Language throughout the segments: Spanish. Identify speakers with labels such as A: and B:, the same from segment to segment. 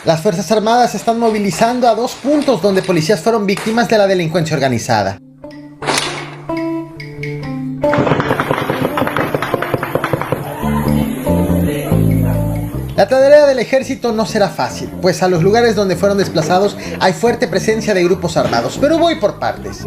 A: Las Fuerzas Armadas están movilizando a 2 puntos donde policías fueron víctimas de la delincuencia organizada. La tarea del ejército no será fácil, pues a los lugares donde fueron desplazados hay fuerte presencia de grupos armados, pero voy por partes.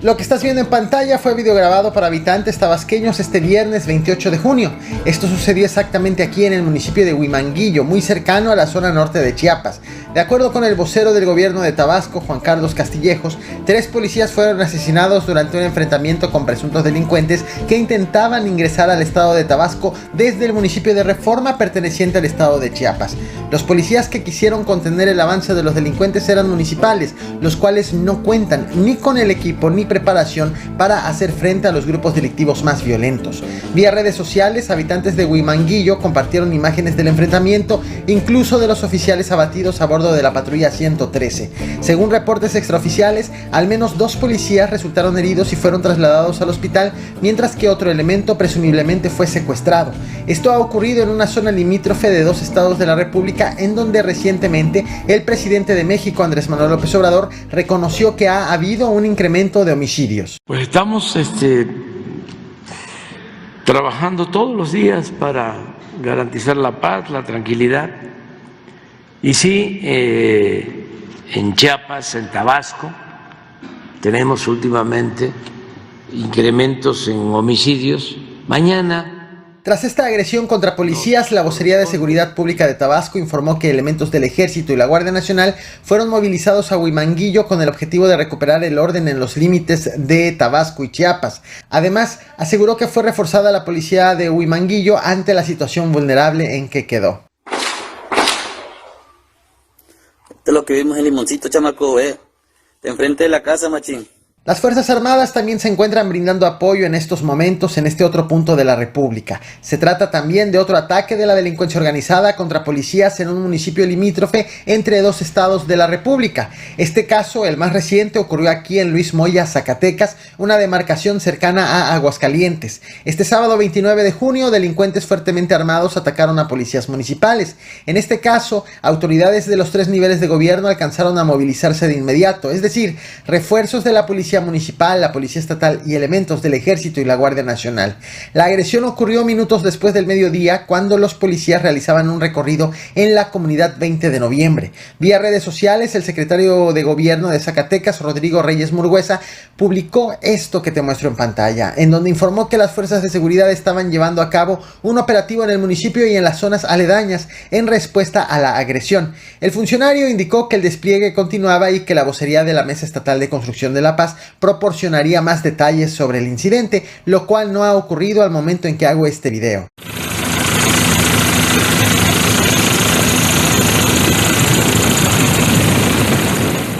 A: Lo que estás viendo en pantalla fue videograbado para habitantes tabasqueños este viernes 28 de junio. Esto sucedió exactamente aquí en el municipio de Huimanguillo, muy cercano a la zona norte de Chiapas. De acuerdo con el vocero del gobierno de Tabasco, Juan Carlos Castillejos, 3 policías fueron asesinados durante un enfrentamiento con presuntos delincuentes que intentaban ingresar al estado de Tabasco desde el municipio de Reforma perteneciente al estado de Chiapas. Los policías que quisieron contener el avance de los delincuentes eran municipales, los cuales no cuentan ni con el equipo ni preparación para hacer frente a los grupos delictivos más violentos. Vía redes sociales, habitantes de Huimanguillo compartieron imágenes del enfrentamiento, incluso de los oficiales abatidos a bordo de la patrulla 113. Según reportes extraoficiales, al menos 2 policías resultaron heridos y fueron trasladados al hospital, mientras que otro elemento presumiblemente fue secuestrado. Esto ha ocurrido en una zona limítrofe de 2 estados de la República, en donde recientemente el presidente de México, Andrés Manuel López Obrador, reconoció que ha habido un incremento de homicidios.
B: Pues estamos trabajando todos los días para garantizar la paz, la tranquilidad. Y sí, en Chiapas, en Tabasco, tenemos últimamente incrementos en homicidios. Mañana,
A: tras esta agresión contra policías, la Vocería de Seguridad Pública de Tabasco informó que elementos del Ejército y la Guardia Nacional fueron movilizados a Huimanguillo con el objetivo de recuperar el orden en los límites de Tabasco y Chiapas. Además, aseguró que fue reforzada la policía de Huimanguillo ante la situación vulnerable en que quedó.
C: Esto es lo que vimos en Limoncito, chamaco, de enfrente de la casa, machín.
A: Las Fuerzas Armadas también se encuentran brindando apoyo en estos momentos en este otro punto de la República. Se trata también de otro ataque de la delincuencia organizada contra policías en un municipio limítrofe entre 2 estados de la República. Este caso, el más reciente, ocurrió aquí en Luis Moya, Zacatecas, una demarcación cercana a Aguascalientes. Este sábado 29 de junio, delincuentes fuertemente armados atacaron a policías municipales. En este caso, autoridades de los 3 niveles de gobierno alcanzaron a movilizarse de inmediato, es decir, refuerzos de la policía municipal, la policía estatal y elementos del Ejército y la Guardia Nacional. La agresión ocurrió minutos después del mediodía, cuando los policías realizaban un recorrido en la comunidad 20 de noviembre. Vía redes sociales, el secretario de Gobierno de Zacatecas, Rodrigo Reyes Murguesa, publicó esto que te muestro en pantalla, en donde informó que las fuerzas de seguridad estaban llevando a cabo un operativo en el municipio y en las zonas aledañas en respuesta a la agresión. El funcionario indicó que el despliegue continuaba y que la vocería de la Mesa Estatal de Construcción de la Paz proporcionaría más detalles sobre el incidente, lo cual no ha ocurrido al momento en que hago este video.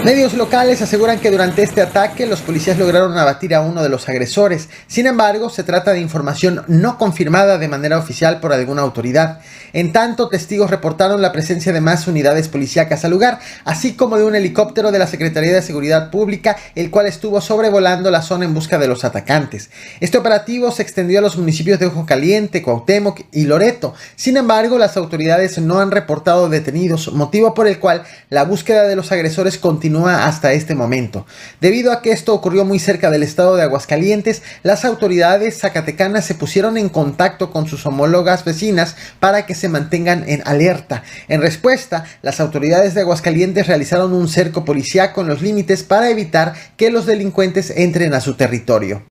A: Medios locales aseguran que durante este ataque los policías lograron abatir a uno de los agresores. Sin embargo, se trata de información no confirmada de manera oficial por alguna autoridad. En tanto, testigos reportaron la presencia de más unidades policíacas al lugar, así como de un helicóptero de la Secretaría de Seguridad Pública, el cual estuvo sobrevolando la zona en busca de los atacantes. Este operativo se extendió a los municipios de Ojo Caliente, Cuauhtémoc y Loreto. Sin embargo, las autoridades no han reportado detenidos, motivo por el cual la búsqueda de los agresores continúa hasta este momento. Debido a que esto ocurrió muy cerca del estado de Aguascalientes, las autoridades zacatecanas se pusieron en contacto con sus homólogas vecinas para que se mantengan en alerta. En respuesta, las autoridades de Aguascalientes realizaron un cerco policíaco en los límites para evitar que los delincuentes entren a su territorio.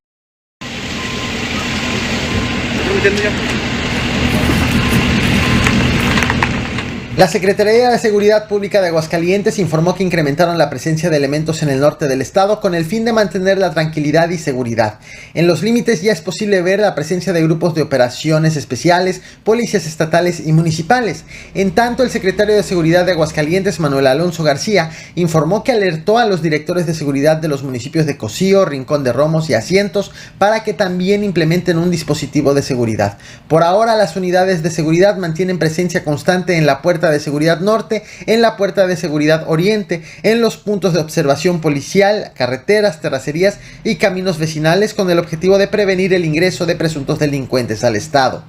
A: La Secretaría de Seguridad Pública de Aguascalientes informó que incrementaron la presencia de elementos en el norte del estado con el fin de mantener la tranquilidad y seguridad. En los límites ya es posible ver la presencia de grupos de operaciones especiales, policías estatales y municipales. En tanto, el secretario de Seguridad de Aguascalientes, Manuel Alonso García, informó que alertó a los directores de seguridad de los municipios de Cocío, Rincón de Romos y Asientos para que también implementen un dispositivo de seguridad. Por ahora, las unidades de seguridad mantienen presencia constante en la puerta puerta de seguridad norte, en la puerta de seguridad oriente, en los puntos de observación policial, carreteras, terracerías y caminos vecinales, con el objetivo de prevenir el ingreso de presuntos delincuentes al estado.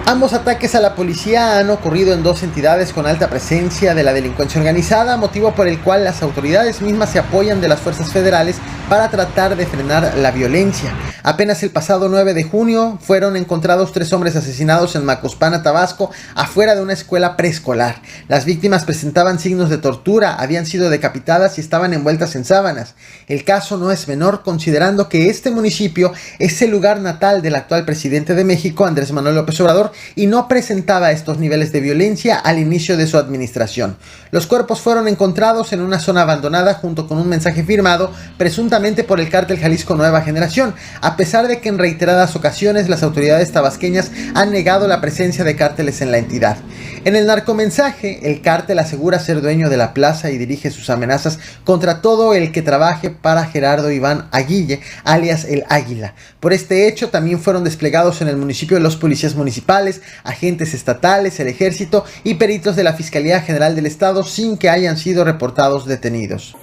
A: Ambos ataques a la policía han ocurrido en dos entidades con alta presencia de la delincuencia organizada, motivo por el cual las autoridades mismas se apoyan de las fuerzas federales para tratar de frenar la violencia. Apenas el pasado 9 de junio fueron encontrados 3 hombres asesinados en Macuspana, Tabasco, afuera de una escuela preescolar. Las víctimas presentaban signos de tortura, habían sido decapitadas y estaban envueltas en sábanas. El caso no es menor, considerando que este municipio es el lugar natal del actual presidente de México, Andrés Manuel López Obrador, y no presentaba estos niveles de violencia al inicio de su administración. Los cuerpos fueron encontrados en una zona abandonada junto con un mensaje firmado presuntamente por el cártel Jalisco Nueva Generación, a pesar de que en reiteradas ocasiones las autoridades tabasqueñas han negado la presencia de cárteles en la entidad. En el narcomensaje, el cártel asegura ser dueño de la plaza y dirige sus amenazas contra todo el que trabaje para Gerardo Iván Aguille, alias El Águila. Por este hecho también fueron desplegados en el municipio los policías municipales, agentes estatales, el ejército y peritos de la Fiscalía General del Estado, sin que hayan sido reportados detenidos.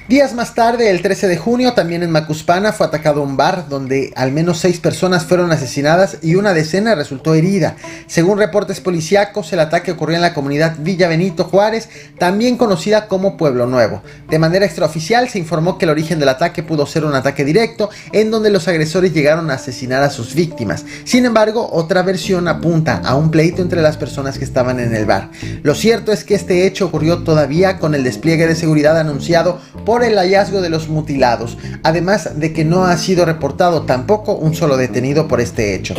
A: Días más tarde, el 13 de junio, también en Macuspana, fue atacado un bar donde al menos 6 personas fueron asesinadas y una decena resultó herida. Según reportes policíacos, el ataque ocurrió en la comunidad Villa Benito Juárez, también conocida como Pueblo Nuevo. De manera extraoficial se informó que el origen del ataque pudo ser un ataque directo, en donde los agresores llegaron a asesinar a sus víctimas. Sin embargo, otra versión apunta a un pleito entre las personas que estaban en el bar. Lo cierto es que este hecho ocurrió todavía con el despliegue de seguridad anunciado por el hallazgo de los mutilados, además de que no ha sido reportado tampoco un solo detenido por este hecho.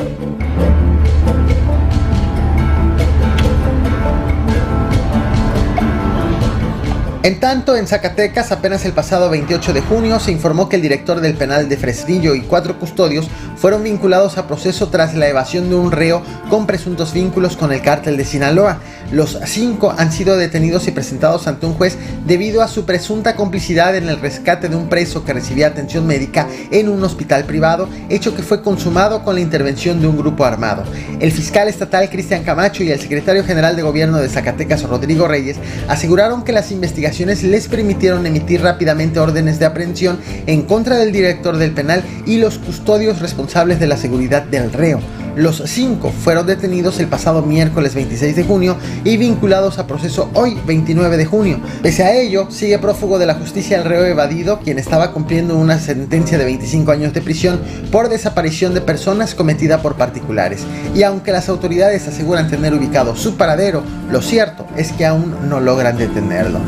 A: En tanto, en Zacatecas, apenas el pasado 28 de junio, se informó que el director del penal de Fresnillo y 4 custodios fueron vinculados a proceso tras la evasión de un reo con presuntos vínculos con el cártel de Sinaloa. Los 5 han sido detenidos y presentados ante un juez debido a su presunta complicidad en el rescate de un preso que recibía atención médica en un hospital privado, hecho que fue consumado con la intervención de un grupo armado. El fiscal estatal Cristian Camacho y el secretario general de gobierno de Zacatecas, Rodrigo Reyes, aseguraron que las investigaciones les permitieron emitir rápidamente órdenes de aprehensión en contra del director del penal y los custodios responsables de la seguridad del reo. Los 5 fueron detenidos el pasado miércoles 26 de junio y vinculados a proceso hoy 29 de junio. Pese a ello, sigue prófugo de la justicia el reo evadido, quien estaba cumpliendo una sentencia de 25 años de prisión por desaparición de personas cometida por particulares. Y aunque las autoridades aseguran tener ubicado su paradero, lo cierto es que aún no logran detenerlo.